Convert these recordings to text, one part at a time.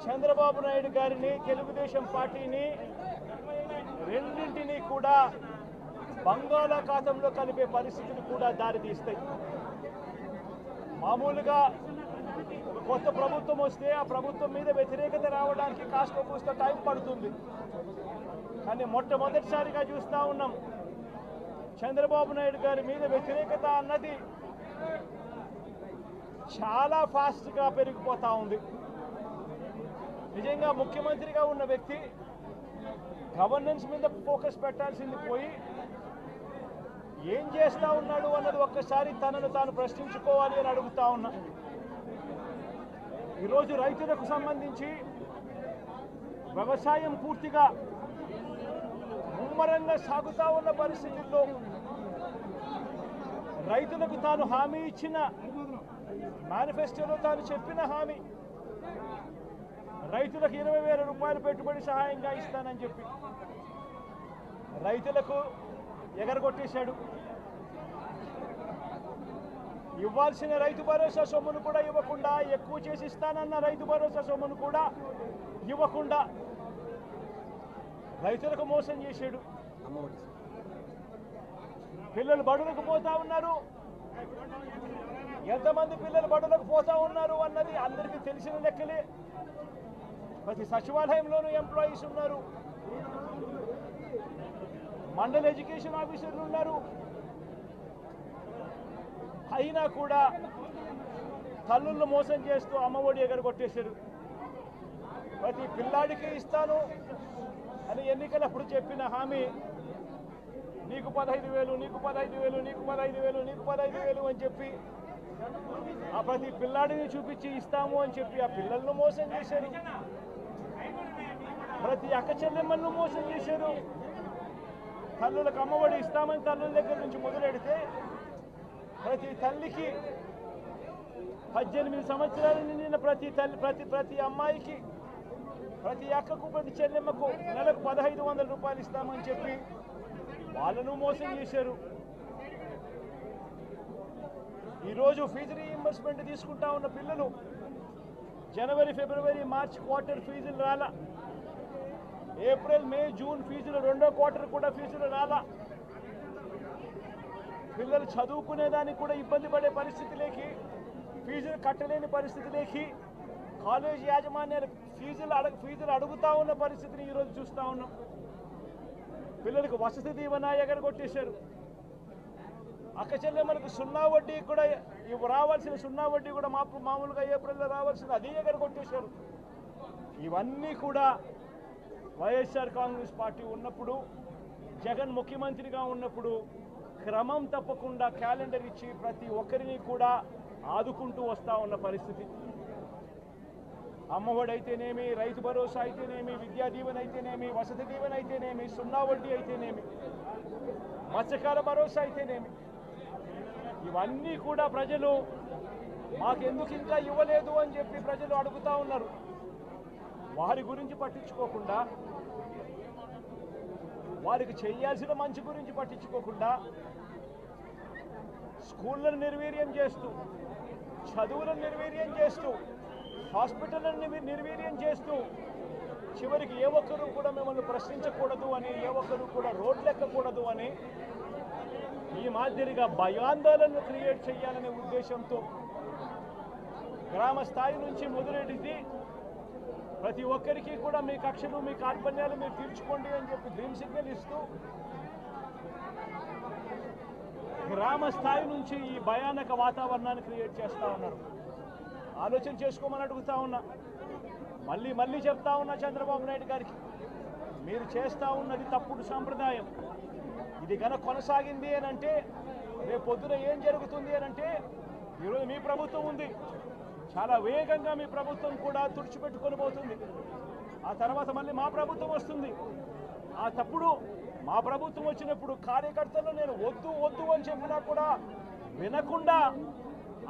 చంద్రబాబు నాయుడు గారిని తెలుగుదేశం పార్టీని రెండింటినీ కూడా బంగాళాఖాతంలో కలిపే పరిస్థితులు కూడా దారితీస్తాయి. మామూలుగా కొత్త ప్రభుత్వం వస్తే ఆ ప్రభుత్వం మీద వ్యతిరేకత రావడానికి కాస్త కూస్త టైం పడుతుంది. కానీ మొట్టమొదటిసారిగా చూస్తూ ఉన్నాం చంద్రబాబు నాయుడు గారి మీద వ్యతిరేకత అన్నది చాలా ఫాస్ట్గా పెరిగిపోతూ ఉంది. నిజంగా ముఖ్యమంత్రిగా ఉన్న వ్యక్తి గవర్నెన్స్ మీద ఫోకస్ పెట్టాల్సింది పోయి ఏం చేస్తూ ఉన్నాడు అన్నది ఒక్కసారి తనను తాను ప్రశ్నించుకోవాలి అని అడుగుతా ఉన్నా. ఈరోజు రైతులకు సంబంధించి వ్యవసాయం పూర్తిగా ముమ్మరంగా సాగుతూ ఉన్న పరిస్థితుల్లో రైతులకు తాను హామీ ఇచ్చిన మేనిఫెస్టోలో తాను చెప్పిన హామీ రైతులకు 20,000 రూపాయలు పెట్టుబడి సహాయంగా ఇస్తానని చెప్పి రైతులకు ఎగరగొట్టేశాడు. ఇవ్వాల్సిన రైతు భరోసా సొమ్మును కూడా ఇవ్వకుండా, ఎక్కువ చేసి ఇస్తానన్న రైతు భరోసా సొమ్మును కూడా ఇవ్వకుండా రైతులకు మోసం చేశాడు. పిల్లలు బడులకు పోతా ఉన్నారు. ఎంతమంది పిల్లలు బడులకు పోతా ఉన్నారు అన్నది అందరికీ తెలిసిన లెక్కలే. ప్రతి సచివాలయంలోనూ ఎంప్లాయీస్ ఉన్నారు, మండల ఎడ్యుకేషన్ ఆఫీసర్లు ఉన్నారు. అయినా కూడా తల్లులను మోసం చేస్తూ అమ్మఒడి ఎగరగొట్టేశారు. ప్రతి పిల్లాడికి ఇస్తాను అని ఎన్నికలప్పుడు చెప్పిన హామీ నీకు 15,000, నీకు 15,000, నీకు 15,000, నీకు 15,000 అని చెప్పి ఆ ప్రతి పిల్లాడిని చూపించి ఇస్తాము అని చెప్పి ఆ పిల్లలను మోసం చేశారు. ప్రతి అక్క చెల్లెమ్మలను మోసం చేశారు. తల్లులకు అమ్మఒడి ఇస్తామని తల్లుల దగ్గర నుంచి మొదలెడితే ప్రతి తల్లికి 18 సంవత్సరాలు నిండిన ప్రతి అమ్మాయికి, ప్రతి అక్కకు, ప్రతి చెల్లెమ్మకు నెలకు 1,500 రూపాయలు ఇస్తామని చెప్పి వాళ్ళను మోసం చేశారు. ఈరోజు ఫీజు రీయింబర్స్మెంట్ తీసుకుంటా ఉన్న పిల్లలు జనవరి, ఫిబ్రవరి, మార్చ్ క్వార్టర్ ఫీజులు రాలా. ఏప్రిల్, మే, జూన్ ఫీజులు, రెండో క్వార్టర్ కూడా ఫీజులు రాలా. పిల్లలు చదువుకునేదానికి కూడా ఇబ్బంది పడే పరిస్థితిలోకి, ఫీజులు కట్టలేని పరిస్థితిలోకి కాలేజీ యాజమాన్యాలు ఫీజులు అడుగుతా ఉన్న పరిస్థితిని ఈరోజు చూస్తూ ఉన్నాం. పిల్లలకు వసతి దీవెన ఎగరగొట్టేశారు. అక్క చెల్లెమ్మలకు సున్నా వడ్డీ కూడా రావాల్సిన సున్నా వడ్డీ కూడా మామూలుగా ఏప్రిల్లో రావాల్సింది అది ఎగరగొట్టేశారు. ఇవన్నీ కూడా వైఎస్ఆర్ కాంగ్రెస్ పార్టీ ఉన్నప్పుడు, జగన్ ముఖ్యమంత్రిగా ఉన్నప్పుడు క్రమం తప్పకుండా క్యాలెండర్ ఇచ్చి ప్రతి ఒక్కరిని కూడా ఆదుకుంటూ వస్తూ ఉన్న పరిస్థితి. అమ్మఒడి అయితేనేమి, రైతు భరోసా అయితేనేమి, విద్యా దీవెన అయితేనేమి, వసతి దీవెన అయితేనేమి, సున్నా వడ్డీ అయితేనేమి, మత్స్యకాల భరోసా అయితేనేమి, ఇవన్నీ కూడా ప్రజలు మాకెందుకు ఇంకా ఇవ్వలేదు అని చెప్పి ప్రజలు అడుగుతూ ఉన్నారు. వారి గురించి పట్టించుకోకుండా, వారికి చేయాల్సిన మంచి గురించి పట్టించుకోకుండా స్కూళ్ళను నిర్వీర్యం చేస్తూ, చదువులను నిర్వీర్యం చేస్తూ, హాస్పిటళ్లను నిర్వీర్యం చేస్తూ, చివరికి ఏ ఒక్కరూ కూడా మిమ్మల్ని ప్రశ్నించకూడదు అని, ఏ ఒక్కరూ కూడా రోడ్లెక్కకూడదు అని ఈ మాదిరిగా భయాందోళనను క్రియేట్ చేయాలనే ఉద్దేశంతో గ్రామ స్థాయి నుంచి మొదలెడితే ప్రతి ఒక్కరికి కూడా మీ కక్షలు, మీ కార్పణ్యాలు మీరు తీర్చుకోండి అని చెప్పి గ్రీన్ సిగ్నల్ ఇస్తూ గ్రామ స్థాయి నుంచి ఈ భయానక వాతావరణాన్ని క్రియేట్ చేస్తూ ఉన్నారు. ఆలోచన చేసుకోమని అడుగుతా ఉన్నా. మళ్ళీ చెప్తా ఉన్నా చంద్రబాబు నాయుడు గారికి, మీరు చేస్తూ ఉన్నది తప్పుడు సాంప్రదాయం. ఇది కనుక కొనసాగింది అని అంటే రేపు పొద్దున ఏం జరుగుతుంది అని అంటే, ఈరోజు మీ ప్రభుత్వం ఉంది, చాలా వేగంగా మీ ప్రభుత్వం కూడా తుడిచిపెట్టుకొని పోతుంది. ఆ తర్వాత మళ్ళీ మా ప్రభుత్వం వస్తుంది. ఆ తప్పుడు మా ప్రభుత్వం వచ్చినప్పుడు కార్యకర్తలు నేను వద్దు అని చెప్పినా కూడా వినకుండా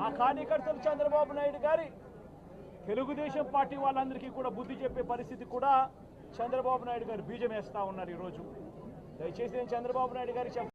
ఆ కార్యకర్తలు చంద్రబాబు నాయుడు గారి తెలుగుదేశం పార్టీ వాళ్ళందరికీ కూడా బుద్ధి చెప్పే పరిస్థితి కూడా చంద్రబాబు నాయుడు గారు బీజం వేస్తూ ఉన్నారు ఈరోజు. దయచేసి నేను చంద్రబాబు నాయుడు గారికి